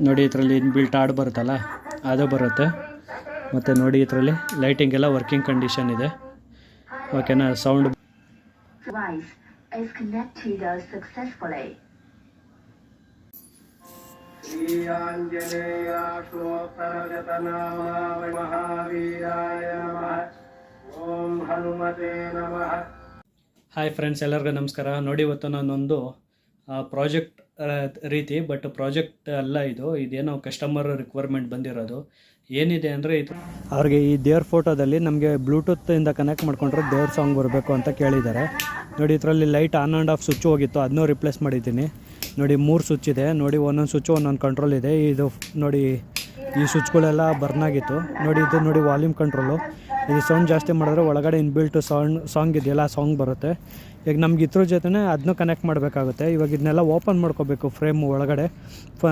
ನೋಡಿ ಇದರಲ್ಲಿ inbuilt add ಬರುತ್ತಲ್ಲ ಅದು ಬರುತ್ತೆ. ಮತ್ತು ನೋಡಿ ಇದರಲ್ಲಿ ಲೈಟಿಂಗ್ ಎಲ್ಲ ವರ್ಕಿಂಗ್ ಕಂಡೀಷನ್ ಇದೆ. ಓಕೆನಾ. ಸೌಂಡ್ ಹಾಯ್ ಫ್ರೆಂಡ್ಸ್, ಎಲ್ಲರಿಗೂ ನಮಸ್ಕಾರ. ನೋಡಿ ಇವತ್ತು ನಾನೊಂದು ಪ್ರಾಜೆಕ್ಟ್ ರೀತಿ, ಬಟ್ ಪ್ರಾಜೆಕ್ಟ್ ಅಲ್ಲ ಇದೇನೋ ಕಸ್ಟಮರ್ ರಿಕ್ವೈರ್ಮೆಂಟ್ ಬಂದಿರೋದು. ಏನಿದೆ ಅಂದರೆ ಇದು ಅವ್ರಿಗೆ ಈ ದೇವ್ರ ಫೋಟೋದಲ್ಲಿ ನಮಗೆ ಬ್ಲೂಟೂತಿಂದ ಕನೆಕ್ಟ್ ಮಾಡ್ಕೊಂಡ್ರೆ ದೇವ್ರ ಸಾಂಗ್ ಬರಬೇಕು ಅಂತ ಕೇಳಿದ್ದಾರೆ. ನೋಡಿ ಇದರಲ್ಲಿ light on and off switch ಹೋಗಿತ್ತು, ಅದನ್ನೂ ರಿಪ್ಲೇಸ್ ಮಾಡಿದ್ದೀನಿ. ನೋಡಿ 3 ಸ್ವಿಚ್ ಇದೆ. ನೋಡಿ ಒಂದೊಂದು ಸ್ವಿಚ್ಚು ಒಂದೊಂದು ಕಂಟ್ರೋಲ್ ಇದೆ. ಇದು ನೋಡಿ ಈ ಸ್ವಿಚ್ಗಳೆಲ್ಲ ಬರ್ನ್ ಆಗಿತ್ತು. ನೋಡಿ ಇದು ನೋಡಿ ವಾಲ್ಯೂಮ್ ಕಂಟ್ರೋಲು. ಇದು ಸೌಂಡ್ ಜಾಸ್ತಿ ಮಾಡಿದ್ರೆ ಒಳಗಡೆ ಇನ್ಬಿಲ್ಟ್ ಸಾಂಗ್ ಇದೆಯಲ್ಲ ಆ ಸಾಂಗ್ ಬರುತ್ತೆ. ಈಗ ನಮ್ಗೆ ಇದ್ರ ಜೊತೆ ಅದನ್ನೂ ಕನೆಕ್ಟ್ ಮಾಡಬೇಕಾಗುತ್ತೆ. ಇವಾಗ ಇದನ್ನೆಲ್ಲ ಓಪನ್ ಮಾಡ್ಕೋಬೇಕು ಫ್ರೇಮ್ ಒಳಗಡೆ.